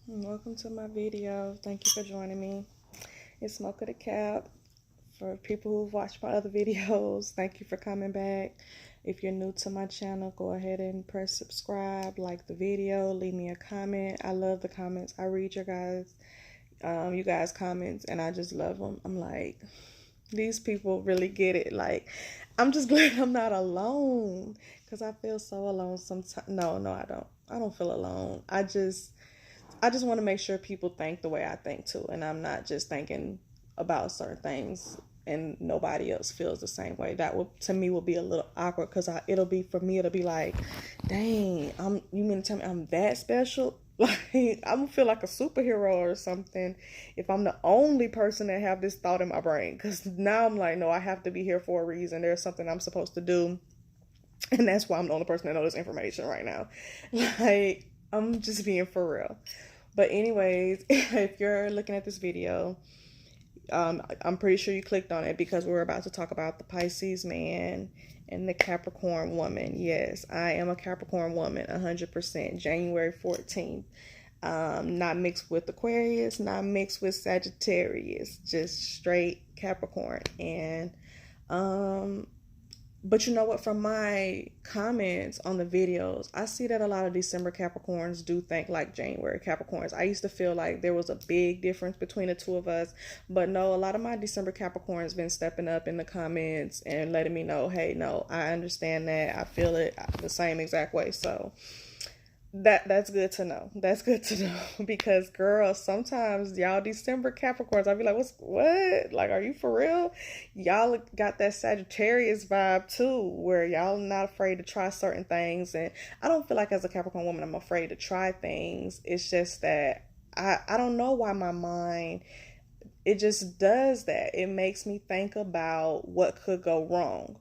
Welcome to my video. Thank you for joining me. It's Smoke of the Cap. For people who've watched my other videos, thank you for coming back. If you're new to my channel, go ahead and press subscribe, like the video, leave me a comment. I love the comments. I read you guys comments, and I just love them. I'm like, these people really get it. Like, I'm just glad I'm not alone, because I feel so alone sometimes. No, I don't. I don't feel alone. I just want to make sure people think the way I think too, and I'm not just thinking about certain things and nobody else feels the same way. That will, to me, will be a little awkward, because it'll be, for me, it'll be like, dang, you mean to tell me I'm that special? Like, I'm gonna feel like a superhero or something if I'm the only person that have this thought in my brain. Because now I'm like, no, I have to be here for a reason. There's something I'm supposed to do, and that's why I'm the only person that knows this information right now. Like, I'm just being for real. But anyways, if you're looking at this video, I'm pretty sure you clicked on it because we're about to talk about the Pisces man and the Capricorn woman. Yes, I am a Capricorn woman, 100%. January 14th. Not mixed with Aquarius, not mixed with Sagittarius, just straight Capricorn. And but you know what? From my comments on the videos, I see that a lot of December Capricorns do think like January Capricorns. I used to feel like there was a big difference between the two of us. But no, a lot of my December Capricorns been stepping up in the comments and letting me know, hey, no, I understand that. I feel it the same exact way. So that's good to know. That's good to know because, girl, sometimes y'all December Capricorns, I'll be like, what? Like, are you for real? Y'all got that Sagittarius vibe too, where y'all not afraid to try certain things. And I don't feel like as a Capricorn woman, I'm afraid to try things. It's just that I don't know why my mind, it just does that. It makes me think about what could go wrong.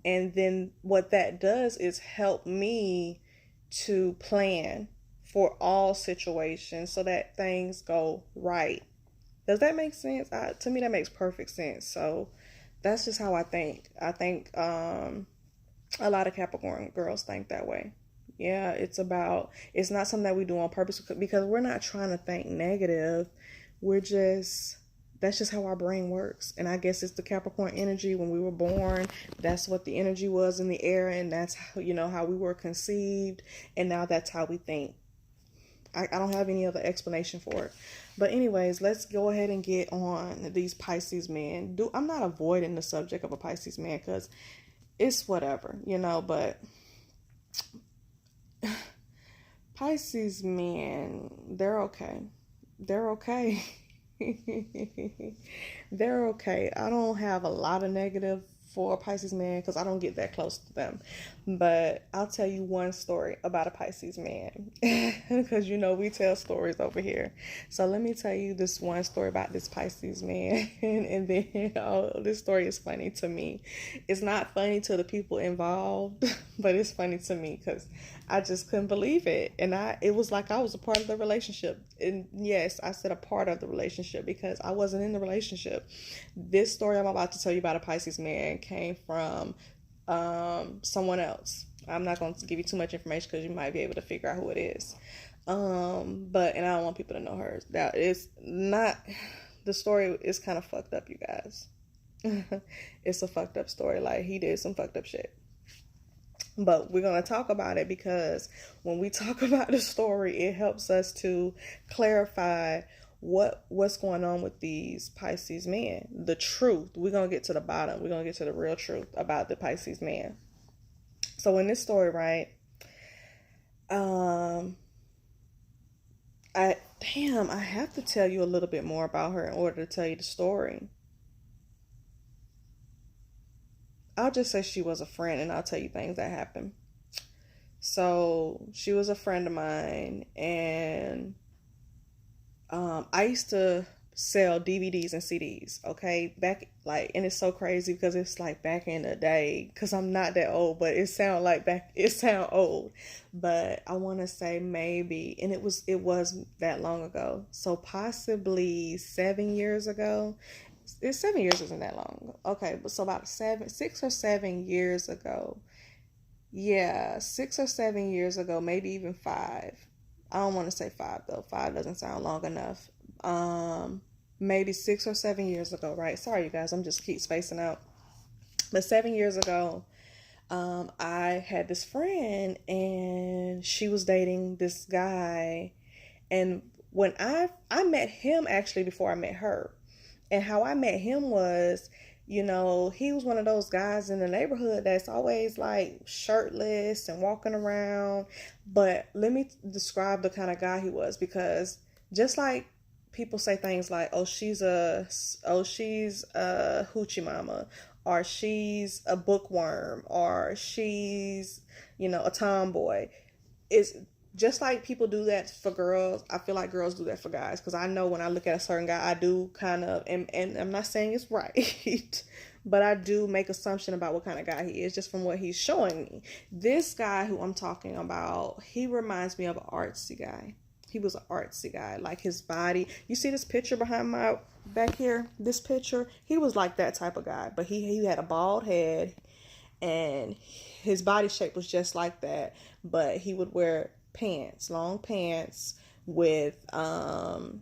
And then what that does is help me to plan for all situations so that things go right. Does that make sense? To me, that makes perfect sense. So that's just how I think. I think a lot of Capricorn girls think that way. Yeah, it's not something that we do on purpose because we're not trying to think negative. We're just, that's just how our brain works. And I guess it's the Capricorn energy when we were born. That's what the energy was in the air, and that's how, how we were conceived. And now that's how we think. I don't have any other explanation for it. But anyways, let's go ahead and get on these Pisces men. I'm not avoiding the subject of a Pisces man because it's whatever, but Pisces men, they're okay. They're okay. They're okay. I don't have a lot of negative for a Pisces man because I don't get that close to them. But I'll tell you one story about a Pisces man because we tell stories over here. So let me tell you this one story about this Pisces man, and then this story is funny to me. It's not funny to the people involved, but it's funny to me because I just couldn't believe it. And it was like I was a part of the relationship. And yes, I said a part of the relationship because I wasn't in the relationship. This story I'm about to tell you about a Pisces man came from someone else. I'm not going to give you too much information because you might be able to figure out who it is. And I don't want people to know hers. Now, it's not, the story is kind of fucked up, you guys. It's a fucked up story. Like, he did some fucked up shit. But we're going to talk about it because when we talk about the story, it helps us to clarify what's going on with these Pisces men. The truth. We're going to get to the bottom. We're going to get to the real truth about the Pisces man. So in this story, right, I have to tell you a little bit more about her in order to tell you the story. I'll just say she was a friend, and I'll tell you things that happened. So she was a friend of mine, and I used to sell DVDs and CDs, okay? And it's so crazy because it's like back in the day, because I'm not that old, but it sound old. But I want to say maybe, and it was that long ago. So possibly 7 years ago. 7 years isn't that long. Okay, but so about 6 or 7 years ago. Yeah, 6 or 7 years ago, maybe even 5. I don't want to say 5 though. 5 doesn't sound long enough. Maybe 6 or 7 years ago, right? Sorry, you guys, I'm just keep spacing out. But 7 years ago, I had this friend and she was dating this guy. And when I met him actually before I met her. And how I met him was, he was one of those guys in the neighborhood that's always like shirtless and walking around. But let me describe the kind of guy he was, because just like people say things like, she's a hoochie mama, or she's a bookworm, or she's, a tomboy. It's just like people do that for girls. I feel like girls do that for guys, because I know when I look at a certain guy, I do kind of, and I'm not saying it's right, but I do make assumption about what kind of guy he is just from what he's showing me. This guy who I'm talking about, he reminds me of an artsy guy. He was an artsy guy, like his body. You see this picture behind my back here? This picture, he was like that type of guy, but he had a bald head, and his body shape was just like that. But he would wear pants, long pants with flip-flops.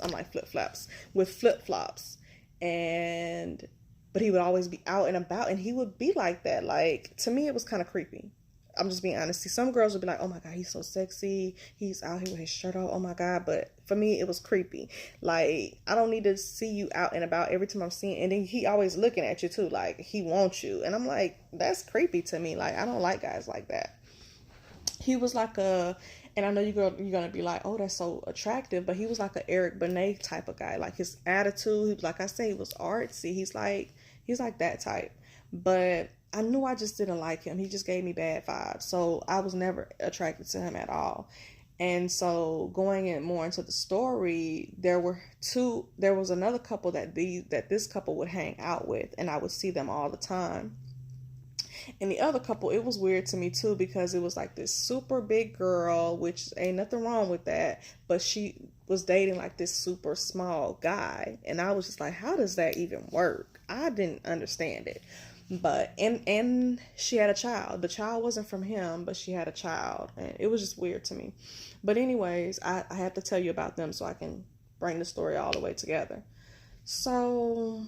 I'm like flip-flops with flip-flops. And but he would always be out and about, and he would be like that. Like, to me, it was kind of creepy. I'm just being honest. See, some girls would be like, oh my God, he's so sexy. He's out here with his shirt off. Oh my God. But for me, it was creepy. Like, I don't need to see you out and about every time I'm seeing. And then he always looking at you too. Like, he wants you. And I'm like, that's creepy to me. Like, I don't like guys like that. He was like and I know you're going to be like, oh, that's so attractive. But he was like an Eric Benet type of guy. Like, his attitude, like I say, he was artsy. He's like that type. But I knew I just didn't like him. He just gave me bad vibes. So I was never attracted to him at all. And so going in more into the story, there was another couple that this couple would hang out with, and I would see them all the time. And the other couple, it was weird to me too, because it was like this super big girl, which ain't nothing wrong with that, but she was dating like this super small guy. And I was just like, how does that even work? I didn't understand it. But and she had a child. The child wasn't from him, but she had a child, and it was just weird to me. But anyways, I have to tell you about them so I can bring the story all the way together. So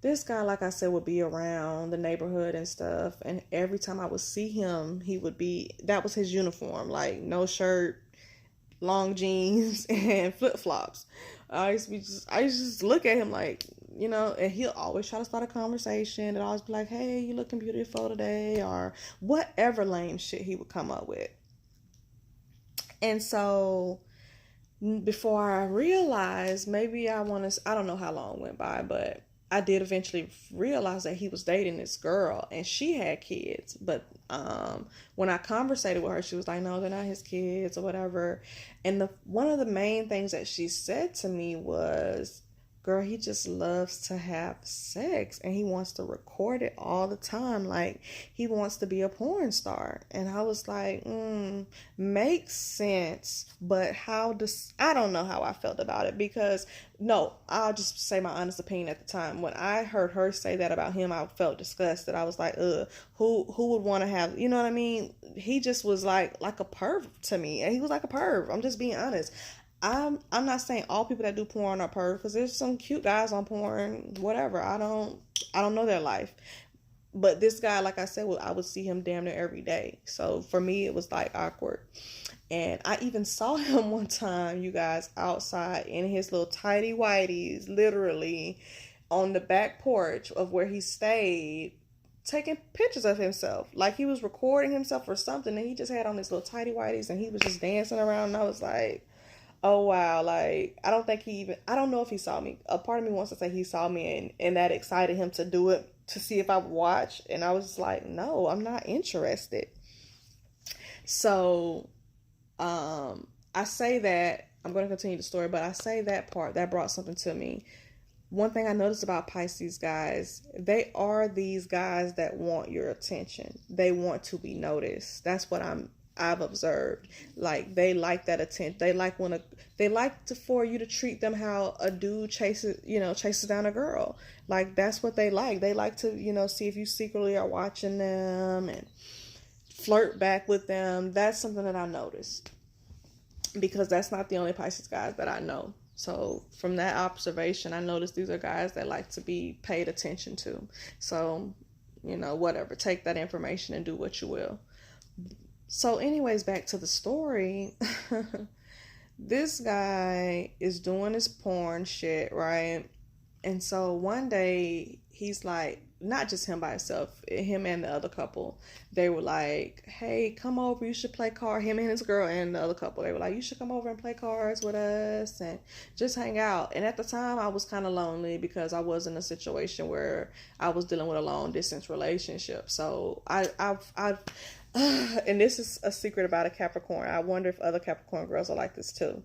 this guy, like I said, would be around the neighborhood and stuff, and every time I would see him, that was his uniform, like no shirt, long jeans, and flip-flops. I used to just look at him like, and he'll always try to start a conversation and always be like, hey, you looking beautiful today, or whatever lame shit he would come up with. And so before I realized, I don't know how long went by, but I did eventually realize that he was dating this girl and she had kids. But when I conversated with her, she was like, no, they're not his kids or whatever. And one of the main things that she said to me was, girl, he just loves to have sex and he wants to record it all the time. Like, he wants to be a porn star. And I was like, makes sense. But I don't know how I felt about it, because no, I'll just say my honest opinion at the time. When I heard her say that about him, I felt disgusted. I was like, who would want to have, you know what I mean? He just was like a perv to me. And he was like a perv. I'm just being honest. I'm not saying all people that do porn are perv, because there's some cute guys on porn, whatever. I don't know their life. But this guy, like I said, I would see him damn near every day. So for me, it was like awkward. And I even saw him one time, you guys, outside in his little tidy whities, literally on the back porch of where he stayed, taking pictures of himself. Like, he was recording himself or something, and he just had on his little tidy whities and he was just dancing around. And I was like, oh wow, like, I don't know if he saw me. A part of me wants to say he saw me and that excited him to do it, to see if I would watch. And I was just like, no, I'm not interested. So, I say that, I'm going to continue the story, but I say that part, that brought something to me. One thing I noticed about Pisces guys, they are these guys that want your attention. They want to be noticed. That's what I've observed. Like, they like that attention. They like for you to treat them how a dude chases down a girl. Like, that's what they like. They like to, see if you secretly are watching them and flirt back with them. That's something that I noticed, because that's not the only Pisces guys that I know. So from that observation, I noticed these are guys that like to be paid attention to. So, whatever, take that information and do what you will. So anyways, back to the story. This guy is doing his porn shit, right? And so one day he's like, not just him by himself, him and the other couple, they were like, hey, come over, you should play cards. Him and his girl and the other couple, they were like, you should come over and play cards with us and just hang out. And at the time I was kind of lonely because I was in a situation where I was dealing with a long distance relationship. So I've and this is a secret about a Capricorn. I wonder if other Capricorn girls are like this too.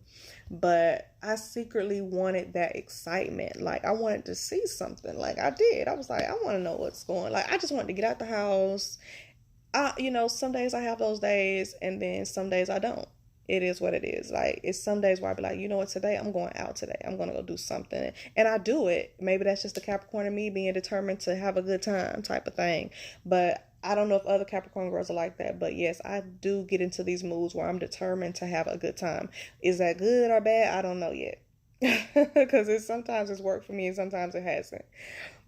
But I secretly wanted that excitement. Like, I wanted to see something. Like, I did. I was like, I want to know what's going on. Like, I just wanted to get out the house. Some days I have those days, and then some days I don't. It is what it is. Like, it's some days where I be like, you know what, today I'm going out today. I'm going to go do something. And I do it. Maybe that's just the Capricorn in me being determined to have a good time type of thing. But I don't know if other Capricorn girls are like that, but yes, I do get into these moods where I'm determined to have a good time. Is that good or bad? I don't know yet. Because sometimes it's worked for me and sometimes it hasn't.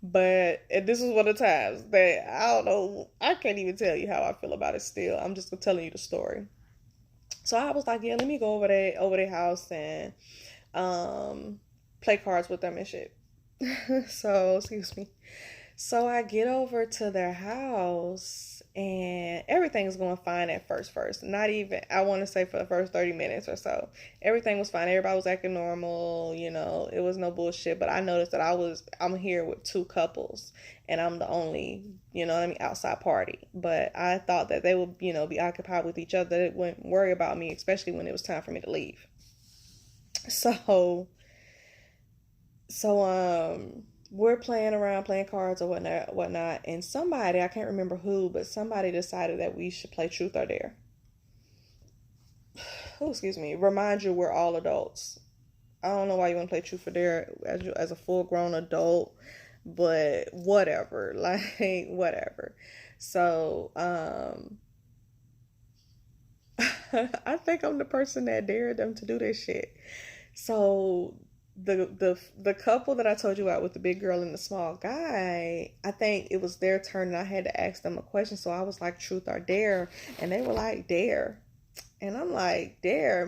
But this is one of the times that I don't know. I can't even tell you how I feel about it still. I'm just telling you the story. So I was like, yeah, let me go over their house and play cards with them and shit. So, excuse me. So I get over to their house and everything's going fine at first. Not even, I want to say for the first 30 minutes or so. Everything was fine. Everybody was acting normal. It was no bullshit. But I noticed that I'm here with two couples and I'm the only, outside party. But I thought that they would, be occupied with each other. They wouldn't worry about me, especially when it was time for me to leave. So we're playing around, playing cards or whatnot, and somebody, I can't remember who, but somebody decided that we should play Truth or Dare. Oh, excuse me. Remind you, we're all adults. I don't know why you want to play Truth or Dare as a full-grown adult, but whatever. Like, whatever. So, I think I'm the person that dared them to do this shit. So the couple that I told you about with the big girl and the small guy, I think it was their turn and I had to ask them a question. So I was like, truth or dare? And they were like, dare. And I'm like, dare.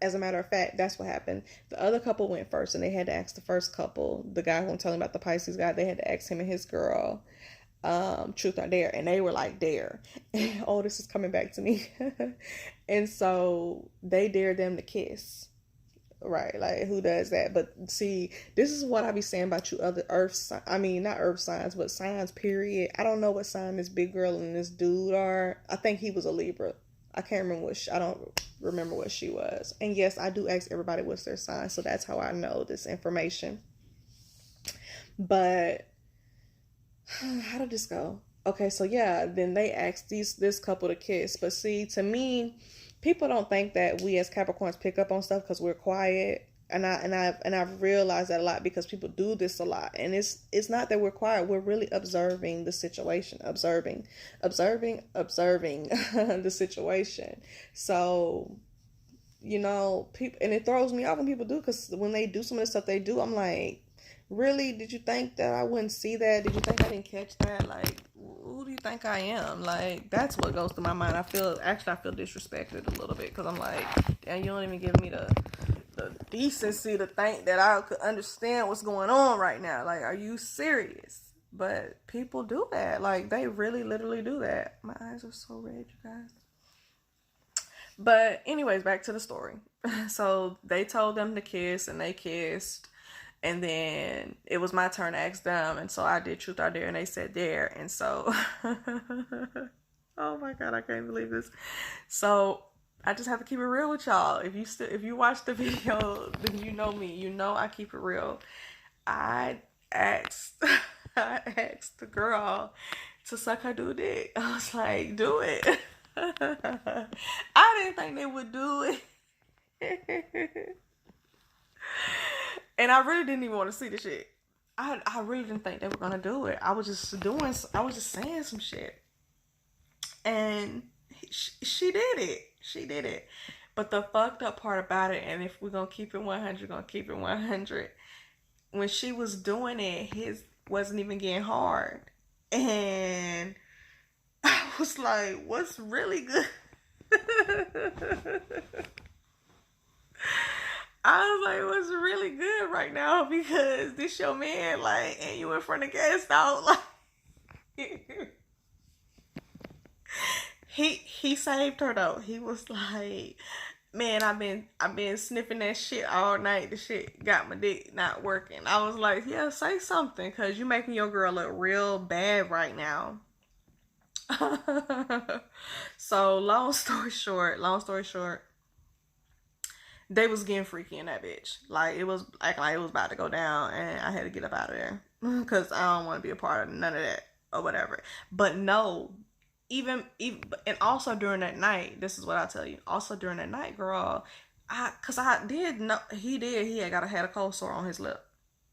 As a matter of fact, that's what happened. The other couple went first and they had to ask the first couple, the guy who I'm telling about, the Pisces guy, they had to ask him and his girl, truth or dare, and they were like, dare. Oh, this is coming back to me. And so they dared them to kiss. Right, like, who does that? But see, this is what I be saying about you other not earth signs, but signs, period. I don't know what sign this big girl and this dude are. I think he was a Libra. I can't remember I don't remember what she was. And yes, I do ask everybody what's their sign, so that's how I know this information. But how did this go? Okay, so yeah, then they asked this couple to kiss. But see, to me, people don't think that we as Capricorns pick up on stuff because we're quiet, and I've realized that a lot because people do this a lot, and it's not that we're quiet. We're really observing the situation, observing the situation. So, people, and it throws me off when people do, because when they do some of the stuff they do, I'm like, really? Did you think that I wouldn't see that? Did you think I didn't catch that? Like, who do you think I am? Like, that's what goes through my mind. I feel disrespected a little bit because I'm like, damn, you don't even give me the decency to think that I could understand what's going on right now. Like, are you serious? But people do that. Like, they really literally do that. My eyes are so red, you guys. But anyways, back to the story. So they told them to kiss and they kissed. And then it was my turn to ask them. And so I did truth or dare and they said dare. And so, oh my God, I can't believe this. So I just have to keep it real with y'all. If you watch the video, then you know me. You know I keep it real. I asked the girl to suck her dude dick. I was like, do it. I didn't think they would do it. And I really didn't even want to see the shit. I really didn't think they were gonna do it. I was just saying some shit. And she did it. She did it. But the fucked up part about it, and if we're gonna keep it 100, gonna keep it 100. When she was doing it, his wasn't even getting hard, and I was like, "What's really good?" I was like, "What's really good right now?" Because this your man, like, and you in front of gas out, like. He saved her though. He was like, man, I've been sniffing that shit all night. The shit got my dick not working. I was like, yeah, say something, cause you making your girl look real bad right now. So long story short, they was getting freaky in that bitch. Like it was acting like it was about to go down, and I had to get up out of there because I don't want to be a part of none of that or whatever. But no, even and also during that night, this is what I tell you. Also during that night, girl, cause I did know he had a cold sore on his lip.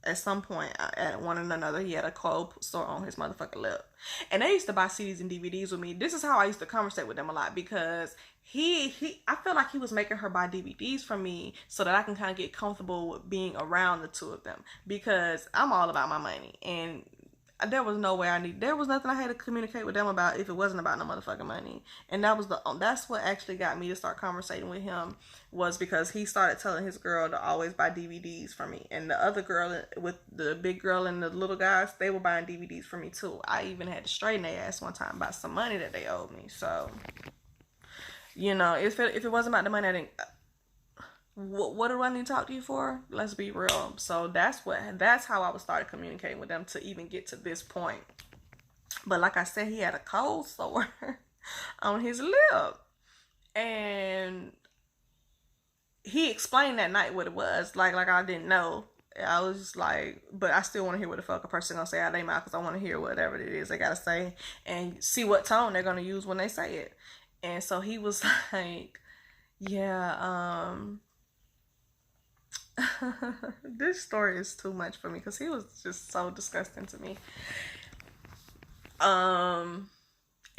At some point, at one and another, he had a cold sore on his motherfucking lip. And they used to buy CDs and DVDs with me. This is how I used to conversate with them a lot, because I felt like he was making her buy DVDs for me so that I can kind of get comfortable with being around the two of them, because I'm all about my money, and there was no way there was nothing I had to communicate with them about if it wasn't about no motherfucking money. And that's what actually got me to start conversating with him, was because he started telling his girl to always buy DVDs for me. And the other girl, with the big girl and the little guys, they were buying DVDs for me too. I even had to straighten their ass one time about some money that they owed me. So, if it wasn't about the money, I didn't. What do I need to talk to you for? Let's be real. So that's how I was started communicating with them to even get to this point. But like I said, he had a cold sore on his lip, and he explained that night what it was. Like I didn't know. I was just like, but I still want to hear what the fuck a person gonna say out of their mouth, because I want to hear whatever it is they gotta say and see what tone they're gonna use when they say it. And so he was like, yeah, this story is too much for me, because he was just so disgusting to me.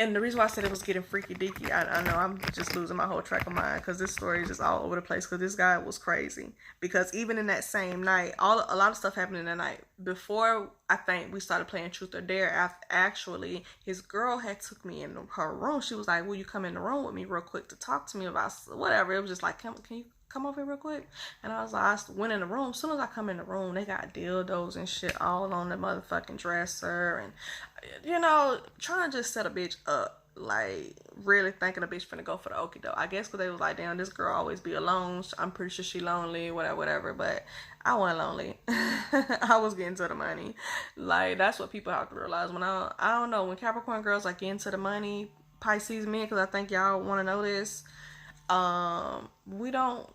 And the reason why I said it was getting freaky deaky, I know I'm just losing my whole track of mind, because this story is just all over the place, because this guy was crazy. Because even in that same night, a lot of stuff happened in the night. Before, I think, we started playing Truth or Dare, actually, his girl had took me in her room. She was like, will you come in the room with me real quick to talk to me about whatever. It was just like, can you come over here real quick? And I was like, I went in the room. As soon as I come in the room, they got dildos and shit all on the motherfucking dresser, and trying to just set a bitch up, like really thinking a bitch finna go for the okie doke. I guess because they was like, damn, this girl always be alone, I'm pretty sure she lonely, whatever. But I wasn't lonely. I was getting to the money. Like, that's what people have to realize. When I don't know, when Capricorn girls like get into the money, Pisces men, because I think y'all want to know this, we don't,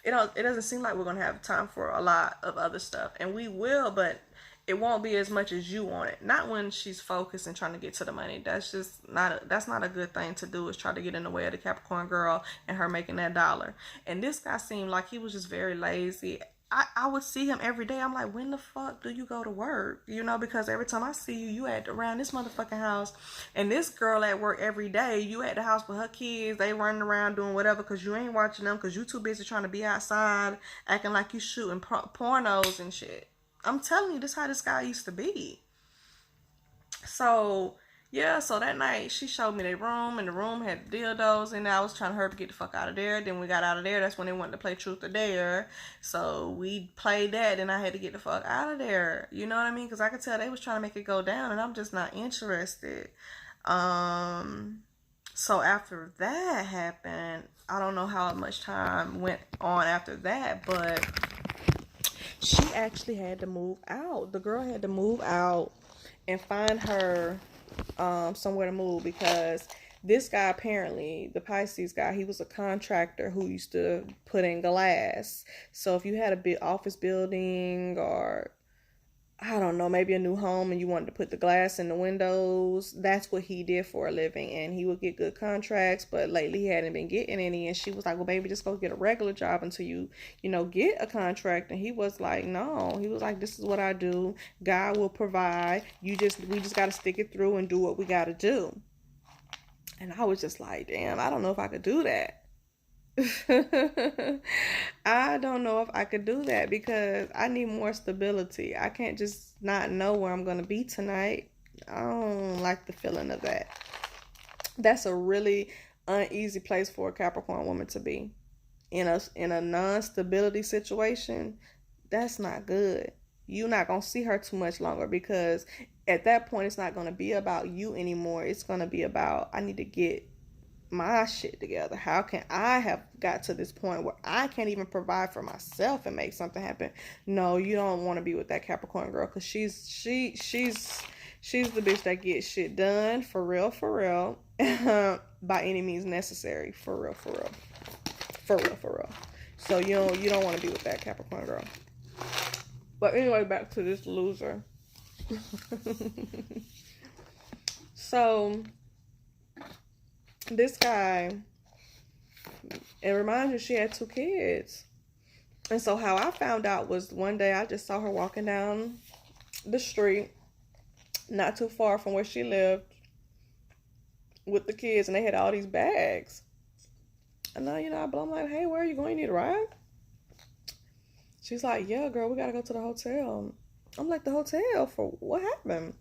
it doesn't seem like we're gonna have time for a lot of other stuff, and we will, but it won't be as much as you want it. Not when she's focused and trying to get to the money. That's not a good thing to do, is try to get in the way of the Capricorn girl and her making that dollar. And this guy seemed like he was just very lazy. I would see him every day. I'm like, when the fuck do you go to work? Because every time I see you at around this motherfucking house, and this girl at work every day, you at the house with her kids, they running around doing whatever, because you ain't watching them, because you too busy trying to be outside acting like you shooting pornos and shit. I'm telling you, this is how this guy used to be. So that night she showed me their room, and the room had dildos, and I was trying to hurry to get the fuck out of there. Then we got out of there. That's when they wanted to play Truth or Dare. So we played that, and I had to get the fuck out of there. You know what I mean? Because I could tell they was trying to make it go down, and I'm just not interested. So after that happened, I don't know how much time went on after that, but she actually had to move out. The girl had to move out and find her somewhere to move, because this guy, apparently the Pisces guy, he was a contractor who used to put in glass. So if you had a big office building, or I don't know, maybe a new home, and you wanted to put the glass in the windows, that's what he did for a living. And he would get good contracts, but lately he hadn't been getting any. And she was like, well, baby, just go get a regular job until you get a contract. And he was like, no. He was like, this is what I do. God will provide. We just got to stick it through and do what we got to do. And I was just like, damn, I don't know if I could do that. I don't know if I could do that because I need more stability. I can't just not know where I'm going to be tonight. I don't like the feeling of that. That's a really uneasy place for a Capricorn woman to be. In a non-stability situation, that's not good. You're not going to see her too much longer because at that point it's not going to be about you anymore. It's going to be about, I need to get my shit together. How can I have got to this point where I can't even provide for myself and make something happen? No, you don't want to be with that Capricorn girl because she's the bitch that gets shit done for real by any means necessary, for real. So you don't want to be with that Capricorn girl. But anyway, back to this loser. So this guy, it reminds you she had 2 kids. And so how I found out was one day I just saw her walking down the street, not too far from where she lived, with the kids, and they had all these bags. And now, I'm like, hey, where are you going? You need a ride? She's like, yeah, girl, we gotta go to the hotel. I'm like, the hotel? For what happened?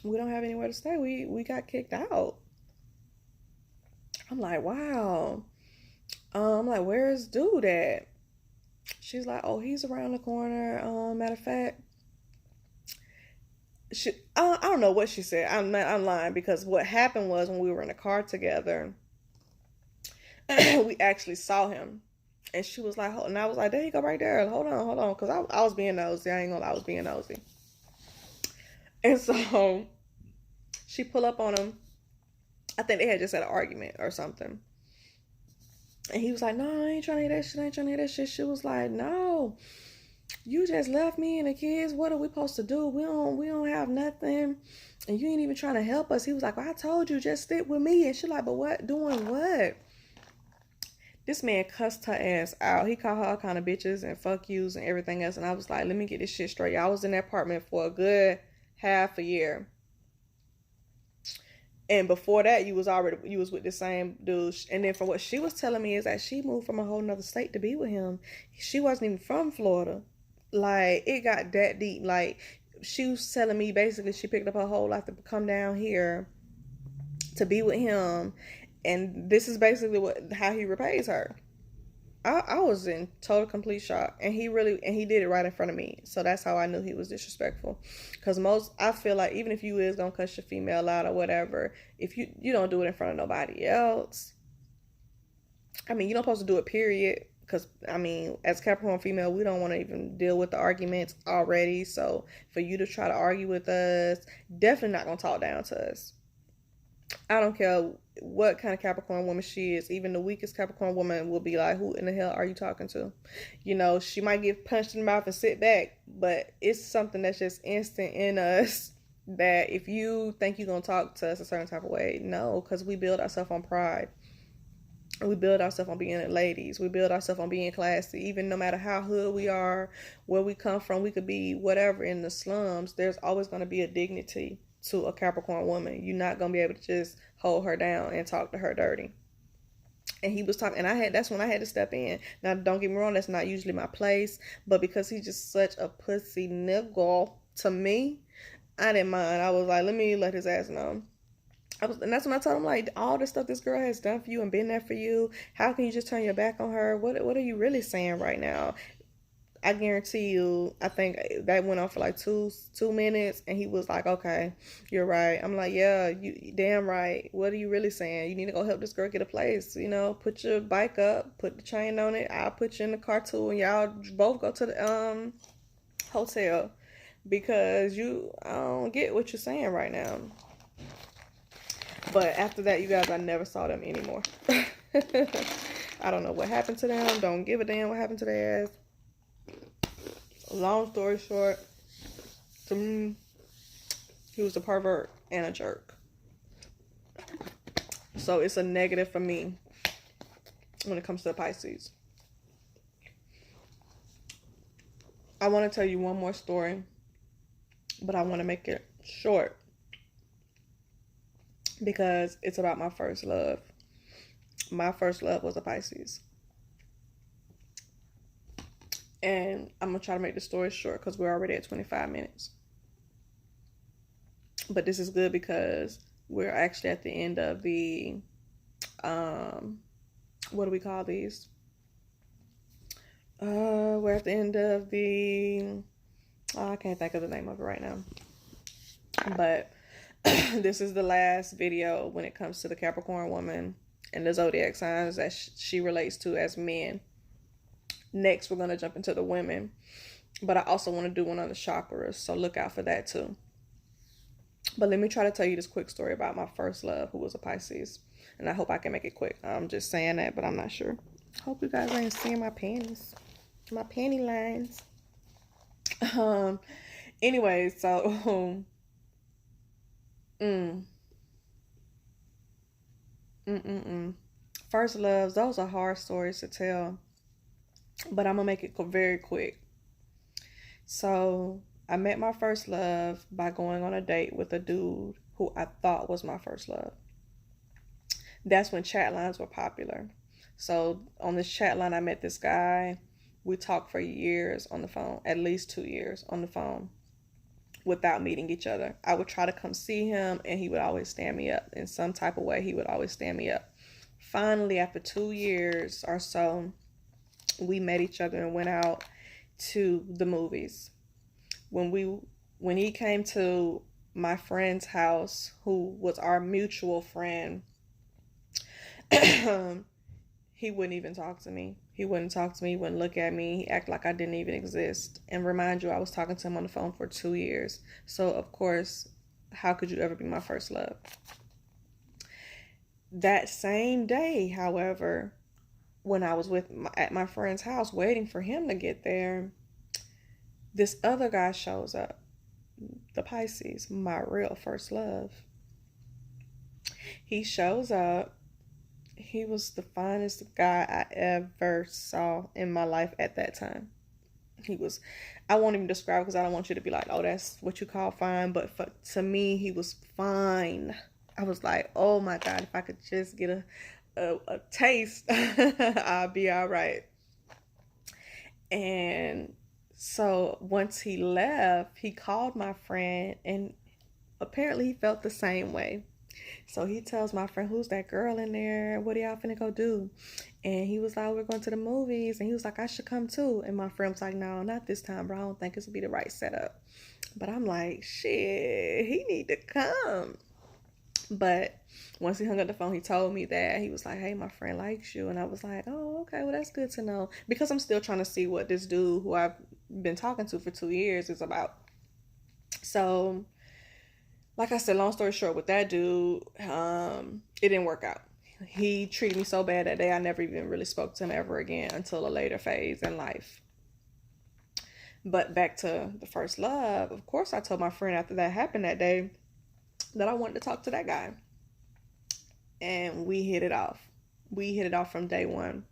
We don't have anywhere to stay. We got kicked out. I'm like, wow. I'm like, where's dude at? She's like, oh, he's around the corner. Matter of fact, I don't know what she said. I'm lying because what happened was when we were in the car together, we actually saw him. And she was like, and I was like, there you go right there. Hold on. Because I was being nosy. I ain't gonna lie, I was being nosy. And so she pulled up on him. I think they had just had an argument or something. And he was like, no, I ain't trying to hear that shit. She was like, no, you just left me and the kids. What are we supposed to do? We don't have nothing. And you ain't even trying to help us. He was like, well, I told you, just stick with me. And she like, but what? Doing what? This man cussed her ass out. He called her all kind of bitches and fuck yous and everything else. And I was like, let me get this shit straight. I was in that apartment for a good half a year. And before that, you was with the same dude. And then from what she was telling me is that she moved from a whole nother state to be with him. She wasn't even from Florida. Like, it got that deep. Like, she was telling me basically she picked up her whole life to come down here to be with him. And this is basically how he repays her. I was in total complete shock, and he did it right in front of me. So that's how I knew he was disrespectful. Because I feel like even if you is gonna cuss your female out or whatever, if you don't do it in front of nobody else. I mean, you're not supposed to do it, period. Because I mean, as Capricorn female, we don't want to even deal with the arguments already. So for you to try to argue with us, definitely not gonna talk down to us. I don't care what kind of Capricorn woman she is. Even the weakest Capricorn woman will be like, who in the hell are you talking to? She might get punched in the mouth and sit back, but it's something that's just instant in us that if you think you're going to talk to us a certain type of way, no, because we build ourselves on pride. We build ourselves on being ladies. We build ourselves on being classy. Even no matter how hood we are, where we come from, we could be whatever in the slums. There's always going to be a dignity to a Capricorn woman. You're not gonna be able to just hold her down and talk to her dirty. And he was talking, and that's when I had to step in. Now, don't get me wrong, that's not usually my place, but because he's just such a pussy nigga to me, I didn't mind. I was like, let me let his ass know. And that's when I told him, like, all the stuff this girl has done for you and been there for you, how can you just turn your back on her? What are you really saying right now? I guarantee you, I think that went on for like two minutes, and he was like, okay, you're right. I'm like, yeah, you damn right. What are you really saying? You need to go help this girl get a place. Put your bike up, put the chain on it. I'll put you in the car too, and y'all both go to the hotel, because I don't get what you're saying right now. But after that, you guys, I never saw them anymore. I don't know what happened to them. Don't give a damn what happened to their ass. Long story short, to me, he was a pervert and a jerk. So it's a negative for me when it comes to the Pisces. I want to tell you one more story, but I want to make it short because it's about my first love. My first love was a Pisces. And I'm going to try to make the story short because we're already at 25 minutes. But this is good because we're actually at the end of the, what do we call these? We're at the end of the, I can't think of the name of it right now. But this is the last video when it comes to the Capricorn woman and the zodiac signs that she relates to as men. Next, we're going to jump into the women. But I also want to do one on the chakras, so look out for that too. But let me try to tell you this quick story about my first love, who was a Pisces. And I hope I can make it quick. I'm just saying that, but I'm not sure. Hope you guys ain't seeing my panties. My panty lines. Anyway, so first loves, those are hard stories to tell, but I'm gonna make it very quick. So I met my first love by going on a date with a dude who I thought was my first love. That's when chat lines were popular. So on this chat line, I met this guy. We talked for years on the phone, at least 2 years on the phone, without meeting each other. I would try to come see him, and he would always stand me up. In some type of way, he would always stand me up. Finally, after 2 years or so, we met each other and went out to the movies. When he came to my friend's house, who was our mutual friend, he wouldn't even talk to me. He wouldn't talk to me, wouldn't look at me. He acted like I didn't even exist. And remind you, I was talking to him on the phone for 2 years. So, of course, how could you ever be my first love? That same day, however, when I was at my friend's house waiting for him to get there, this other guy shows up. The Pisces, my real first love. He shows up. He was the finest guy I ever saw in my life at that time. He was, I won't even describe because I don't want you to be like, oh, that's what you call fine. But to me, he was fine. I was like, oh my God, if I could just get a taste, I'll be all right. And so once he left, he called my friend, and apparently he felt the same way. So he tells my friend, who's that girl in there? What are y'all finna go do? And he was like, we're going to the movies. And he was like, I should come too. And my friend was like, no, not this time, bro. I don't think this will be the right setup. But I'm like, shit, he need to come. But once he hung up the phone, he told me that. He was like, hey, my friend likes you. And I was like, oh, okay, well, that's good to know. Because I'm still trying to see what this dude who I've been talking to for 2 years is about. So, like I said, long story short, with that dude, it didn't work out. He treated me so bad that day, I never even really spoke to him ever again until a later phase in life. But back to the first love, of course, I told my friend after that happened that day that I wanted to talk to that guy. And we hit it off. We hit it off from day one.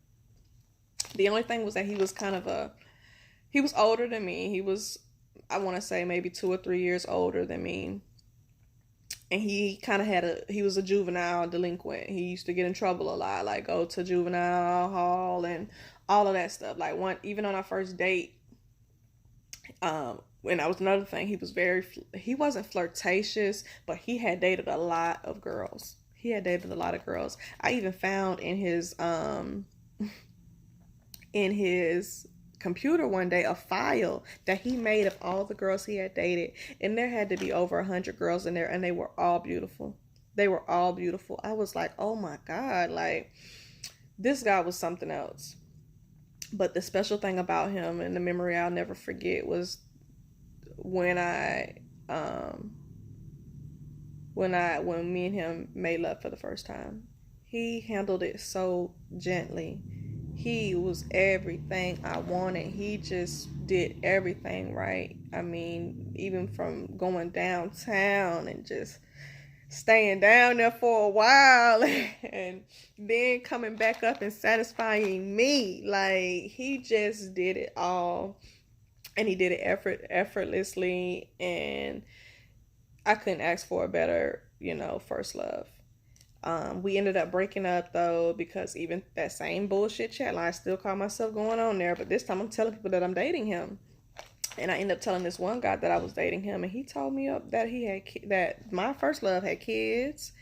The only thing was that he was he was older than me. He was, I want to say, maybe 2 or 3 years older than me. And he kind of he was a juvenile delinquent. He used to get in trouble a lot, like go to juvenile hall and all of that stuff. Like even on our first date, and that was another thing, he wasn't flirtatious, but he had dated a lot of girls. I even found in his computer one day a file that he made of all the girls he had dated, and there had to be over 100 girls in there, and they were all beautiful. I was like, oh my God, like this guy was something else. But the special thing about him, and the memory I'll never forget, was when me and him made love for the first time. He handled it so gently. He was everything I wanted. He just did everything right. I mean, even from going downtown and just staying down there for a while and then coming back up and satisfying me. Like, he just did it all. And he did it effortlessly. And I couldn't ask for a better, first love. We ended up breaking up though, because even that same bullshit chat line, I still call myself going on there, but this time I'm telling people that I'm dating him. And I ended up telling this one guy that I was dating him, and he told me that he had that my first love had kids.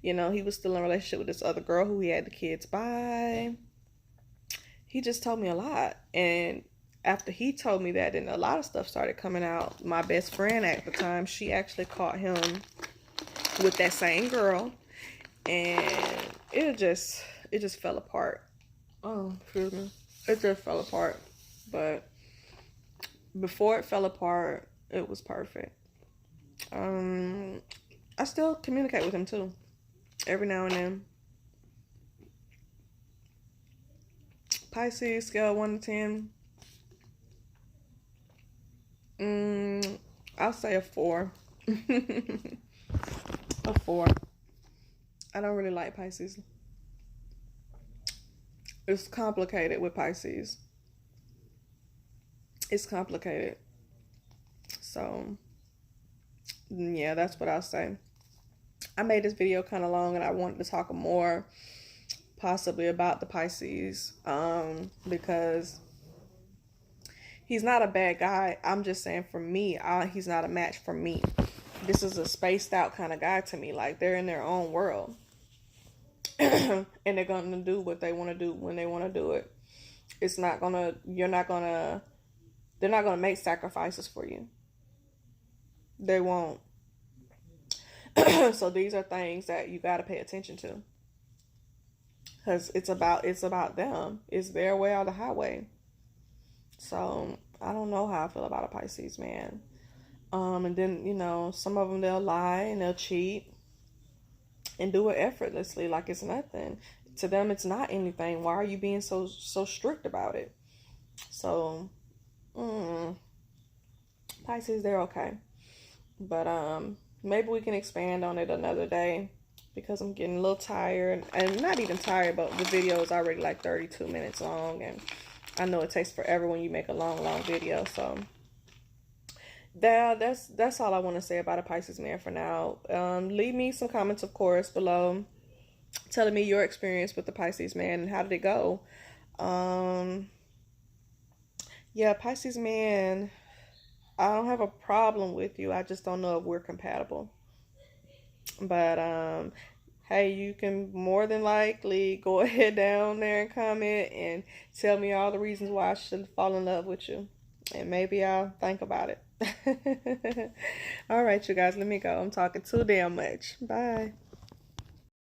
You know, he was still in a relationship with this other girl who he had the kids by. He just told me a lot, and after he told me that, then a lot of stuff started coming out. My best friend at the time, she actually caught him with that same girl, and it just fell apart. Oh, excuse me. It just fell apart, but before it fell apart, it was perfect. I still communicate with him too, every now and then. Pisces, scale 1 to 10. I'll say a 4. A 4. I don't really like Pisces. It's complicated with Pisces. It's complicated. So, yeah, that's what I'll say. I made this video kind of long, and I wanted to talk more possibly about the Pisces, because he's not a bad guy. I'm just saying, for me, he's not a match for me. This is a spaced out kind of guy to me. Like, they're in their own world. And they're going to do what they want to do when they want to do it. They're not going to make sacrifices for you. They won't. So these are things that you got to pay attention to. Because it's about them. It's their way or the highway. So I don't know how I feel about a Pisces man. And then, you know, some of them, they'll lie and they'll cheat and do it effortlessly like it's nothing. To them, it's not anything. Why are you being so strict about it? So, Pisces, they're okay. But maybe we can expand on it another day, because I'm getting a little tired. And not even tired, but the video is already like 32 minutes long, and I know it takes forever when you make a long video. So that's all I want to say about a Pisces man for now. Leave me some comments, of course, below, telling me your experience with the Pisces man and how did it go. Yeah, Pisces man, I don't have a problem with you. I just don't know if we're compatible. But hey, you can more than likely go ahead down there and comment and tell me all the reasons why I should fall in love with you, and maybe I'll think about it. All right, you guys, let me go. I'm talking too damn much. Bye.